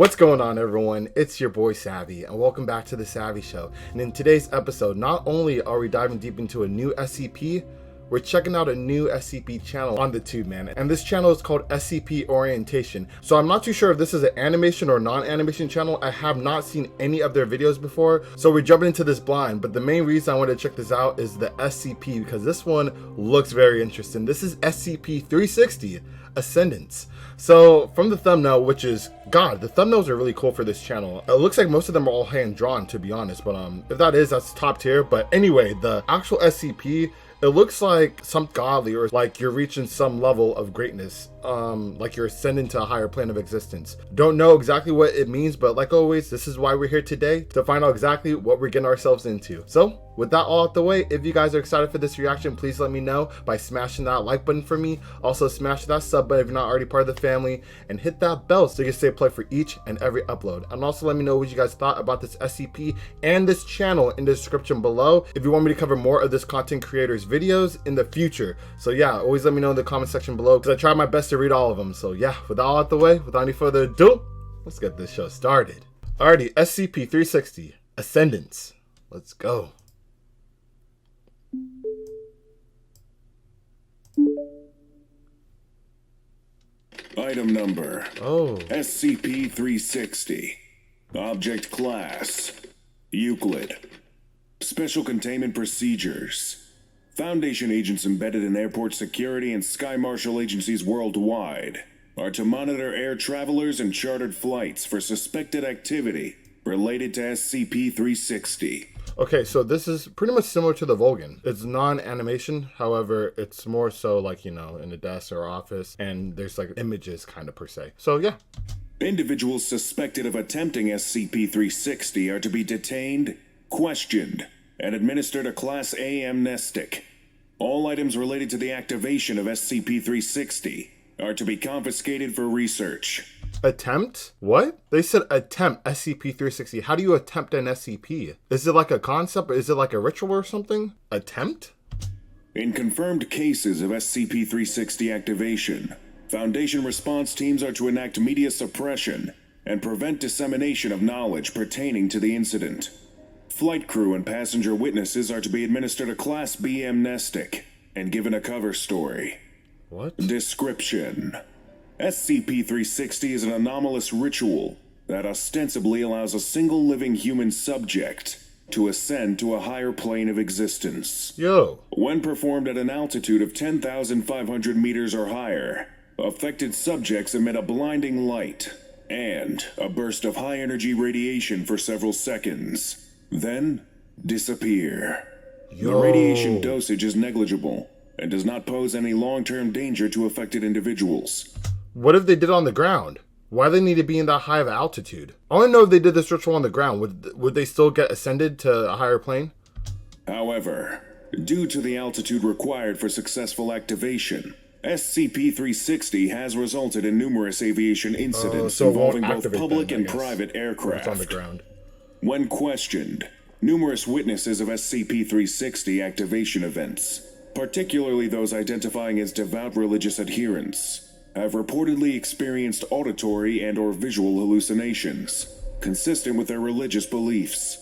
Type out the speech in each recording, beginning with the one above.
What's going on, everyone? It's your boy Savvy, and welcome back to the Savvy Show. And in today's episode, not only are we diving deep into a new SCP, we're checking out a new SCP channel on the tube, man. And this channel is called SCP Orientation. So I'm not too sure if this is an animation or non-animation channel. I have not seen any of their videos before, so we're jumping into this blind. But the main reason I wanted to check this out is the SCP, because this one looks very interesting. This is SCP-360, Ascendance. So from the thumbnail, which is, God, the thumbnails are really cool for this channel. It looks like most of them are all hand drawn, to be honest, but if that is, that's top tier. But anyway, the actual SCP, it looks like some godly, or like you're reaching some level of greatness, like you're ascending to a higher plane of existence. Don't know exactly what it means, but like always, this is why we're here today, to find out exactly what we're getting ourselves into. So with that all out the way, if you guys are excited for this reaction, please let me know by smashing that like button for me. Also smash that sub button if you're not already part of the family, and hit that bell so you can stay plugged for each and every upload. And also let me know what you guys thought about this SCP and this channel in the description below if you want me to cover more of this content creator's videos in the future. So yeah, always let me know in the comment section below, because I try my best to read all of them. So yeah, with that all out the way, without any further ado, let's get this show started. Alrighty, SCP-360, Ascendance. Let's go. Item number. Oh. SCP-360. Object class. Euclid. Special containment procedures. Foundation agents embedded in airport security and Sky Marshal agencies worldwide are to monitor air travelers and chartered flights for suspected activity related to SCP-360. Okay, so this is pretty much similar to the Vulcan. It's non-animation, however, it's more so like, you know, in a desk or office, and there's like images kind of per se. So yeah. Individuals suspected of attempting SCP-360 are to be detained, questioned, and administered a Class A amnestic. All items related to the activation of SCP-360 are to be confiscated for research. Attempt? What? They said attempt SCP-360. How do you attempt an SCP? Is it like a concept? Is it like a ritual or something? Attempt? In confirmed cases of SCP-360 activation, Foundation response teams are to enact media suppression and prevent dissemination of knowledge pertaining to the incident. Flight crew and passenger witnesses are to be administered a Class B amnestic and given a cover story. What? Description: SCP-360 is an anomalous ritual that ostensibly allows a single living human subject to ascend to a higher plane of existence. Yo. When performed at an altitude of 10,500 meters or higher, affected subjects emit a blinding light and a burst of high-energy radiation for several seconds, then disappear. Yo. The radiation dosage is negligible and does not pose any long-term danger to affected individuals. What if they did it on the ground? Why do they need to be in that high of altitude? I want to know if they did this ritual on the ground. Would they still get ascended to a higher plane? However, due to the altitude required for successful activation, SCP-360 has resulted in numerous aviation incidents so it won't involving both activate public then, and I guess, private aircraft. It's on the ground. When questioned, numerous witnesses of SCP-360 activation events, particularly those identifying as devout religious adherents, have reportedly experienced auditory and/or visual hallucinations consistent with their religious beliefs.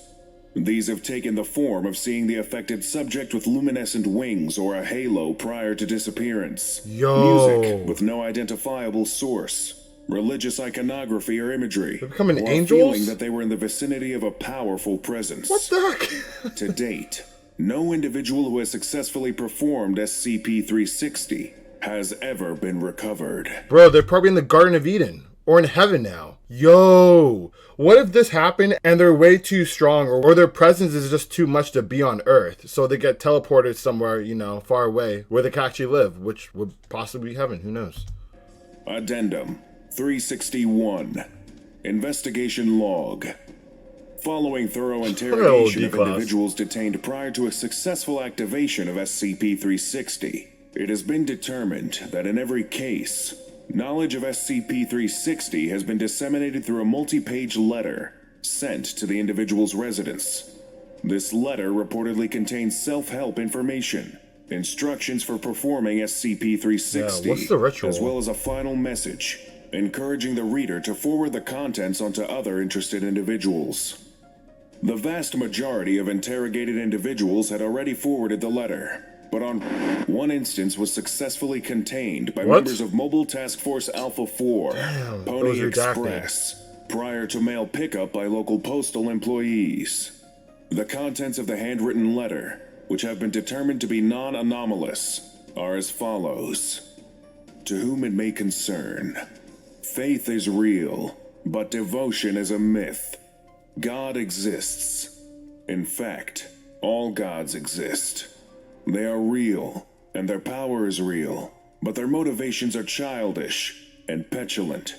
These have taken the form of seeing the affected subject with luminescent wings or a halo prior to disappearance. Yo. Music with no identifiable source, religious iconography or imagery, They're becoming or angels? a feeling that they were in the vicinity of a powerful presence. What the heck? To date, no individual who has successfully performed SCP-360 has ever been recovered. Bro, they're probably in the Garden of Eden. Or in heaven now. Yo, what if this happened and they're way too strong, or their presence is just too much to be on Earth, so they get teleported somewhere, you know, far away, where they can actually live, which would possibly be heaven, who knows? Addendum 361. Investigation log. Following thorough interrogation of individuals detained prior to a successful activation of SCP-360, it has been determined that in every case, knowledge of SCP-360 has been disseminated through a multi-page letter sent to the individual's residence. This letter reportedly contains self-help information, instructions for performing SCP-360, yeah, what's the ritual? as well as a final message encouraging the reader to forward the contents onto other interested individuals. The vast majority of interrogated individuals had already forwarded the letter, but on one instance was successfully contained by members of Mobile Task Force Alpha 4, Pony Express, prior to mail pickup by local postal employees. The contents of the handwritten letter, which have been determined to be non-anomalous, are as follows. To whom it may concern, faith is real, but devotion is a myth. God exists. In fact, all gods exist. They are real, and their power is real, but their motivations are childish and petulant.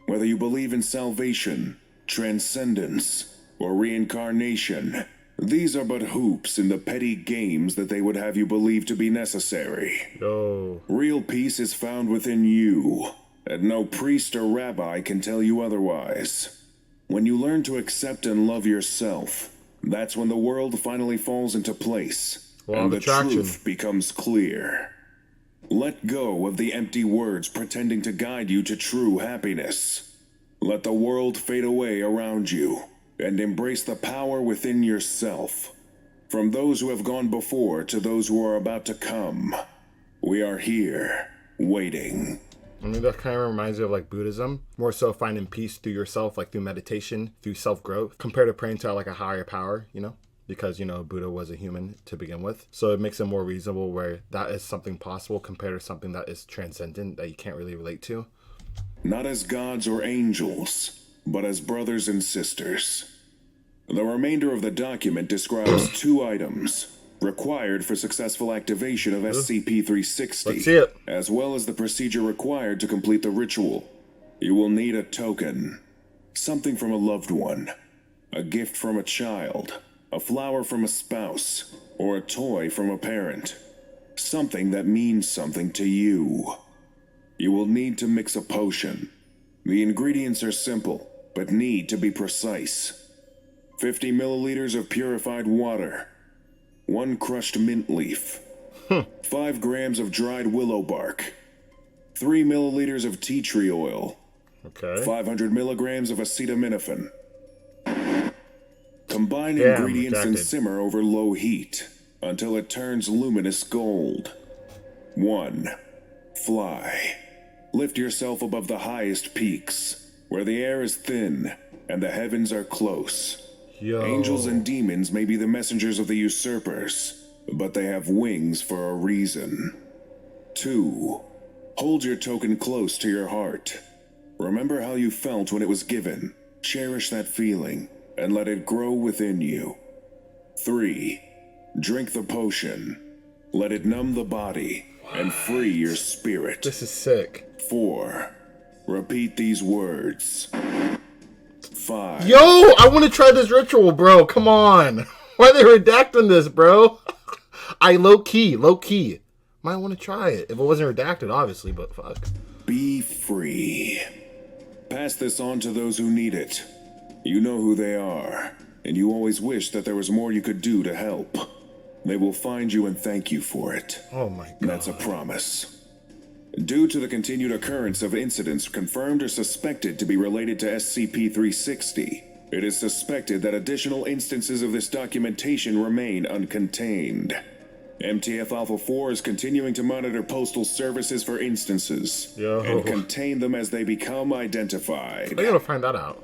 Whether you believe in salvation, transcendence, or reincarnation, these are but hoops in the petty games that they would have you believe to be necessary. Real peace is found within you, and no priest or rabbi can tell you otherwise. When you learn to accept and love yourself, that's when the world finally falls into place, and the truth becomes clear. Let go of the empty words pretending to guide you to true happiness. Let the world fade away around you, and embrace the power within yourself. From those who have gone before to those who are about to come, we are here, waiting. I mean, that kind of reminds me of like Buddhism, more so finding peace through yourself, like through meditation, through self-growth, compared to praying to like a higher power, you know, because, you know, Buddha was a human to begin with. So it makes it more reasonable where that is something possible compared to something that is transcendent that you can't really relate to. Not as gods or angels, but as brothers and sisters. The remainder of the document describes 2 items required for successful activation of SCP-360, Let's see it. as well as the procedure required to complete the ritual. You will need a token, something from a loved one, a gift from a child, a flower from a spouse, or a toy from a parent. Something that means something to you. You will need to mix a potion. The ingredients are simple, but need to be precise. 50 milliliters of purified water, 1 crushed mint leaf, 5 grams of dried willow bark, 3 milliliters of tea tree oil, 500 milligrams of acetaminophen. Combine ingredients and simmer over low heat until it turns luminous gold. 1. Fly. Lift yourself above the highest peaks, where the air is thin and the heavens are close. Angels and demons may be the messengers of the usurpers, but they have wings for a reason. 2. Hold your token close to your heart. Remember how you felt when it was given. Cherish that feeling, and let it grow within you. 3. Drink the potion. Let it numb the body and free your spirit. This is sick. 4. Repeat these words. 5. Yo, I want to try this ritual, bro. Come on. Why are they redacting this, bro? I low-key. Might want to try it. If it wasn't redacted, obviously, but fuck. Be free. Pass this on to those who need it. You know who they are, and you always wish that there was more you could do to help. They will find you and thank you for it. Oh my God. That's a promise. Due to the continued occurrence of incidents confirmed or suspected to be related to SCP-360, it is suspected that additional instances of this documentation remain uncontained. MTF Alpha 4 is continuing to monitor postal services for instances and contain them as they become identified. I gotta find that out.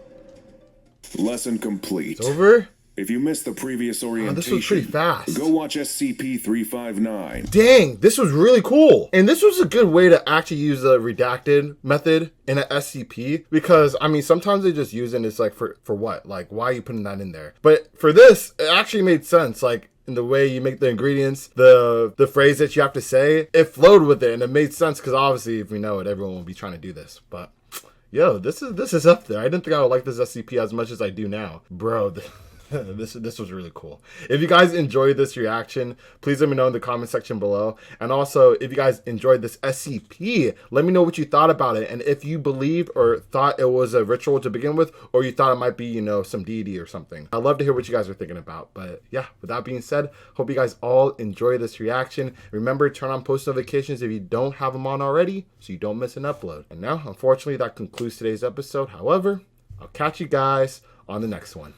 Lesson complete. It's over? If you missed the previous orientation, this was pretty fast. Go watch SCP-359. Dang, this was really cool. And this was a good way to actually use the redacted method in an SCP. Because, I mean, sometimes they just use it and it's like, for what? Like, why are you putting that in there? But for this, it actually made sense. Like, in the way you make the ingredients, the phrase that you have to say, it flowed with it. And it made sense because obviously, if we know it, everyone will be trying to do this. But, yo, this is up there. I didn't think I would like this SCP as much as I do now. Bro, This was really cool. If you guys enjoyed this reaction, please let me know in the comment section below. And also, if you guys enjoyed this SCP, let me know what you thought about it. And if you believed or thought it was a ritual to begin with, or you thought it might be, you know, some deity or something. I'd love to hear what you guys are thinking about. But yeah, with that being said, hope you guys all enjoy this reaction. Remember, turn on post notifications if you don't have them on already, so you don't miss an upload. And now, unfortunately, that concludes today's episode. However, I'll catch you guys on the next one.